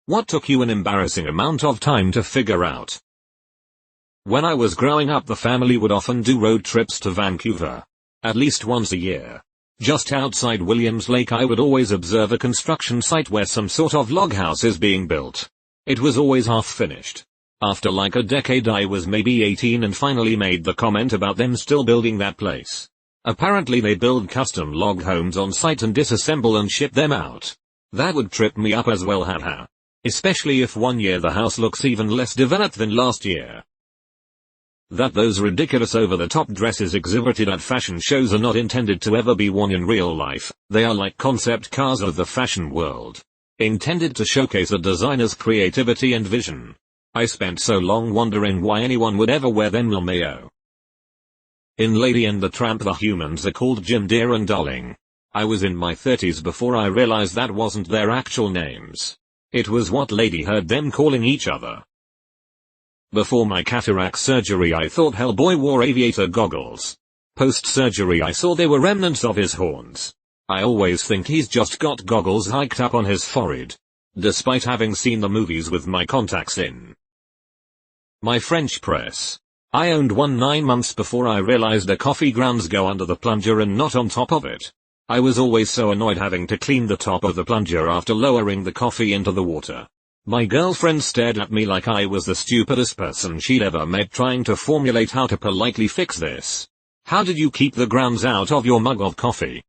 What took you an embarrassing amount of time to figure out? When I was growing up, the family would often do road trips to Vancouver. At least once a year. Just outside Williams Lake, I would always observe a construction site where some sort of log house is being built. It was always half finished. After like a decade, I was maybe 18 and finally made the comment about them still building that place. Apparently they build custom log homes on site and disassemble and ship them out. That would trip me up as well, haha. Especially if one year the house looks even less developed than last year. That those ridiculous over-the-top dresses exhibited at fashion shows are not intended to ever be worn in real life. They are like concept cars of the fashion world. Intended to showcase a designer's creativity and vision. I spent so long wondering why anyone would ever wear them. LMAO. In Lady and the Tramp, the humans are called Jim, Dear and Darling. I was in my 30s before I realized that wasn't their actual names. It was what Lady heard them calling each other. Before my cataract surgery, I thought Hellboy wore aviator goggles. Post-surgery, I saw they were remnants of his horns. I always think he's just got goggles hiked up on his forehead. Despite having seen the movies with my contacts in. My French press. I owned one 9 months before I realized the coffee grounds go under the plunger and not on top of it. I was always so annoyed having to clean the top of the plunger after lowering the coffee into the water. My girlfriend stared at me like I was the stupidest person she'd ever met, trying to formulate how to politely fix this. How did you keep the grounds out of your mug of coffee?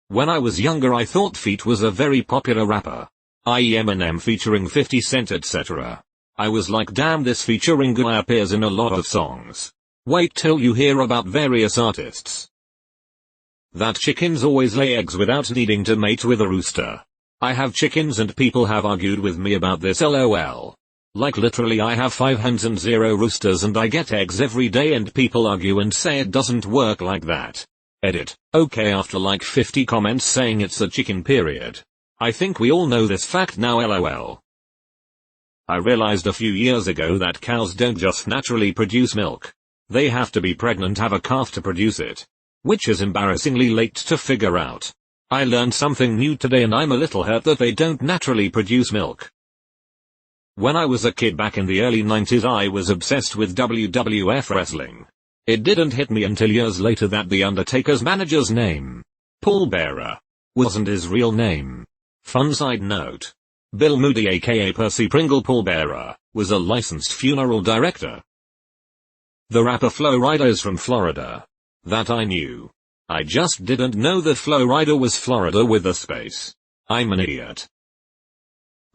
When I was younger, I thought Feet was a very popular rapper. I.e. Eminem featuring 50 Cent, etc. I was like, damn, this featuring guy appears in a lot of songs. Wait till you hear about various artists. That chickens always lay eggs without needing to mate with a rooster. I have chickens and people have argued with me about this, lol. Like literally, I have 5 hens and 0 roosters and I get eggs every day and people argue and say it doesn't work like that. Edit. Okay, after like 50 comments saying it's a chicken period. I think we all know this fact now, lol. I realized a few years ago that cows don't just naturally produce milk. They have to be pregnant, have a calf to produce it. Which is embarrassingly late to figure out. I learned something new today and I'm a little hurt that they don't naturally produce milk. When I was a kid back in the early 90s, I was obsessed with WWF wrestling. It didn't hit me until years later that The Undertaker's manager's name, Paul Bearer, wasn't his real name. Fun side note. Bill Moody, aka Percy Pringle Paul Bearer, was a licensed funeral director. The rapper Flo Rida is from Florida. That I knew. I just didn't know that Flo Rida was Florida with a space. I'm an idiot.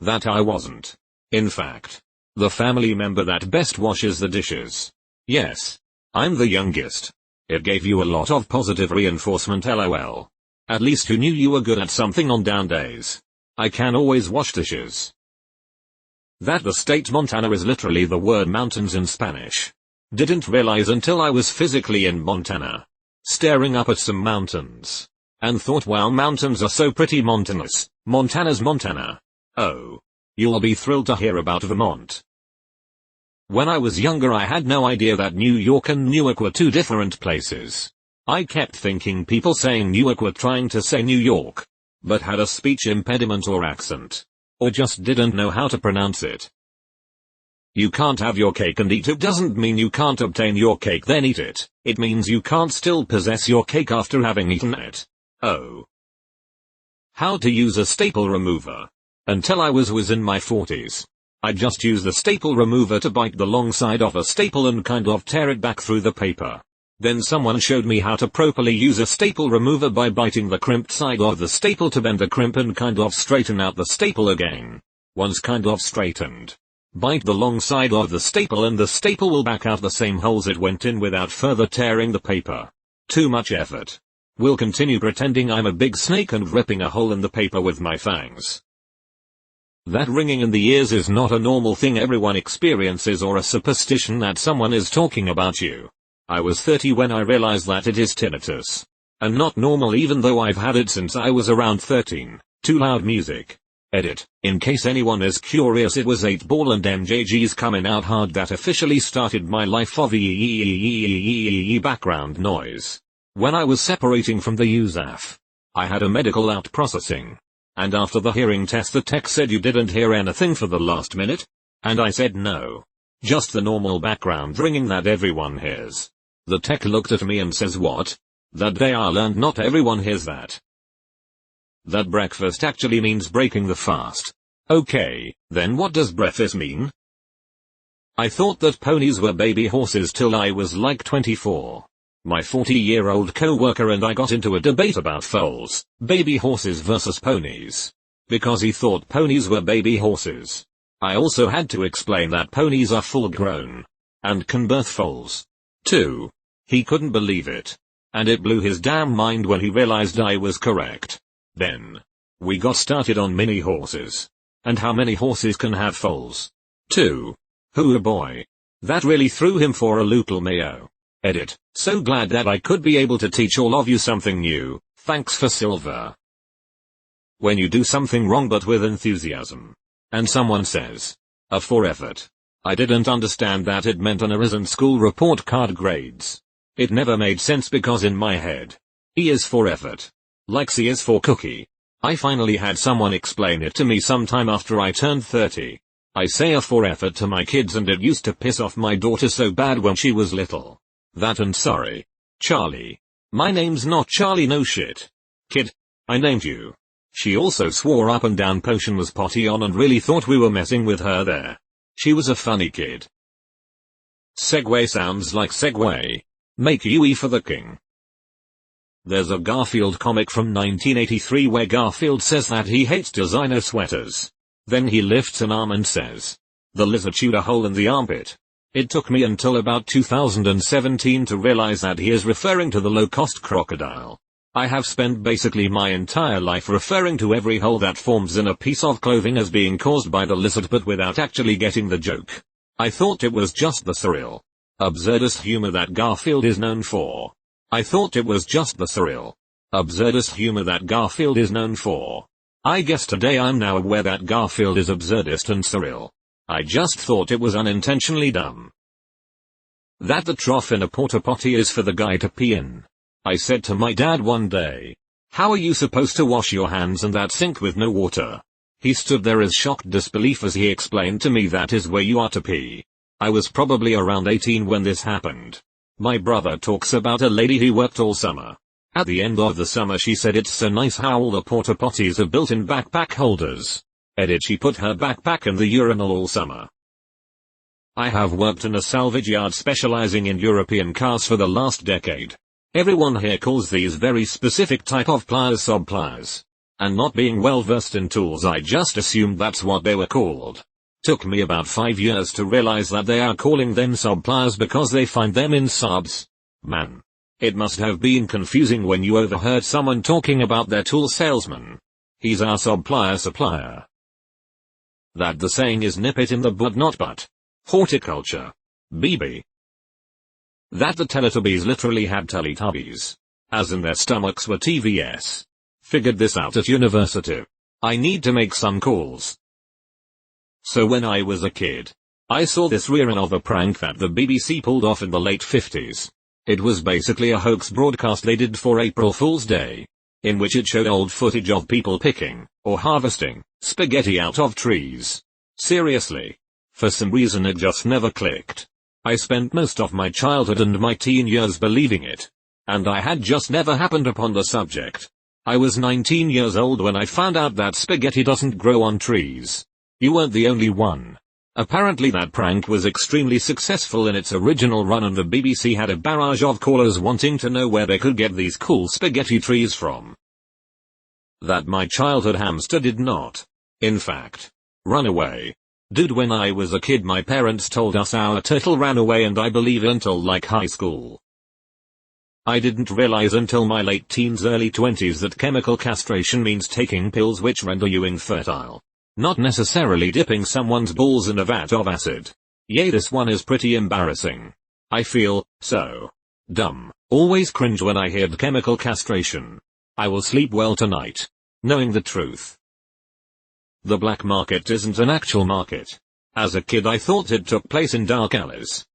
That I wasn't. In fact, the family member that best washes the dishes. Yes. I'm the youngest. It gave you a lot of positive reinforcement, lol. At least who knew you were good at something on down days. I can always wash dishes. That the state Montana is literally the word mountains in Spanish. Didn't realize until I was physically in Montana. Staring up at some mountains. And thought, wow, mountains are so pretty. Montana's Montana. Oh. You'll be thrilled to hear about Vermont. When I was younger, I had no idea that New York and Newark were two different places. I kept thinking people saying Newark were trying to say New York, but had a speech impediment or accent. Or just didn't know how to pronounce it. You can't have your cake and eat it doesn't mean you can't obtain your cake then eat it. It means you can't still possess your cake after having eaten it. Oh. How to use a staple remover. Until I was in my 40s. I just used the staple remover to bite the long side of a staple and kind of tear it back through the paper. Then someone showed me how to properly use a staple remover by biting the crimped side of the staple to bend the crimp and kind of straighten out the staple again. Once kind of straightened, bite the long side of the staple and the staple will back out the same holes it went in without further tearing the paper. Too much effort. Will continue pretending I'm a big snake and ripping a hole in the paper with my fangs. That ringing in the ears is not a normal thing everyone experiences or a superstition that someone is talking about you. I was 30 when I realized that it is tinnitus. And not normal even though I've had it since I was around 13. Too loud music. Edit. In case anyone is curious, it was 8-Ball and MJG's Coming Out Hard that officially started my life of background noise. When I was separating from the USAF. I had a medical out processing. And after the hearing test the tech said you didn't hear anything for the last minute? And I said no. Just the normal background ringing that everyone hears. The tech looked at me and says what? That day I learned not everyone hears that. That breakfast actually means breaking the fast. Okay, then what does breakfast mean? I thought that ponies were baby horses till I was like 24. My 40-year-old co-worker and I got into a debate about foals, baby horses versus ponies. Because he thought ponies were baby horses. I also had to explain that ponies are full grown. And can birth foals. Too. He couldn't believe it. And it blew his damn mind when he realized I was correct. Then. We got started on mini horses. And how many horses can have foals? 2. Hoo boy. That really threw him for a loop. Mayo. Edit. So glad that I could be able to teach all of you something new. Thanks for silver. When you do something wrong but with enthusiasm. And someone says. A for effort. I didn't understand that it meant an errors and school report card grades. It never made sense because in my head. E is for effort. Like C is for cookie. I finally had someone explain it to me sometime after I turned 30. I say A for effort to my kids and it used to piss off my daughter so bad when she was little. That and sorry. Charlie. My name's not Charlie no shit. Kid. I named you. She also swore up and down Potion was potty on and really thought we were messing with her there. She was a funny kid. Segway sounds like Segway. Make UE for the king. There's a Garfield comic from 1983 where Garfield says that he hates designer sweaters. Then he lifts an arm and says, "The lizard chewed a hole in the armpit." It took me until about 2017 to realize that he is referring to the low-cost crocodile. I have spent basically my entire life referring to every hole that forms in a piece of clothing as being caused by the lizard but without actually getting the joke. I thought it was just the surreal, absurdist humor that Garfield is known for. I guess today I'm now aware that Garfield is absurdist and surreal. I just thought it was unintentionally dumb. That the trough in a porta potty is for the guy to pee in. I said to my dad one day, "How are you supposed to wash your hands in that sink with no water?" He stood there as shocked disbelief as he explained to me that is where you are to pee. I was probably around 18 when this happened. My brother talks about a lady who worked all summer. At the end of the summer she said it's so nice how all the porta potties are built in backpack holders. Edit, she put her backpack in the urinal all summer. I have worked in a salvage yard specializing in European cars for the last decade. Everyone here calls these very specific type of pliers sob pliers. And not being well versed in tools I just assumed that's what they were called. Took me about 5 years to realize that they are calling them sob pliers because they find them in subs. Man. It must have been confusing when you overheard someone talking about their tool salesman. He's our sob plier supplier. That the saying is nip it in the bud not butt. Horticulture. BB. That the Teletubbies literally had Teletubbies. As in their stomachs were TVS. Figured this out at university. I need to make some calls. So when I was a kid, I saw this rerun of a prank that the BBC pulled off in the late 50s. It was basically a hoax broadcast they did for April Fool's Day, in which it showed old footage of people picking, or harvesting, spaghetti out of trees. Seriously. For some reason it just never clicked. I spent most of my childhood and my teen years believing it. And I had just never happened upon the subject. I was 19 years old when I found out that spaghetti doesn't grow on trees. You weren't the only one. Apparently that prank was extremely successful in its original run and the BBC had a barrage of callers wanting to know where they could get these cool spaghetti trees from. That my childhood hamster did not, in fact, run away. Dude, when I was a kid my parents told us our turtle ran away and I believe until like high school. I didn't realize until my late teens early 20s that chemical castration means taking pills which render you infertile. Not necessarily dipping someone's balls in a vat of acid. Yay, this one is pretty embarrassing. I feel so dumb. Always cringe when I hear chemical castration. I will sleep well tonight, knowing the truth. The black market isn't an actual market. As a kid I thought it took place in dark alleys.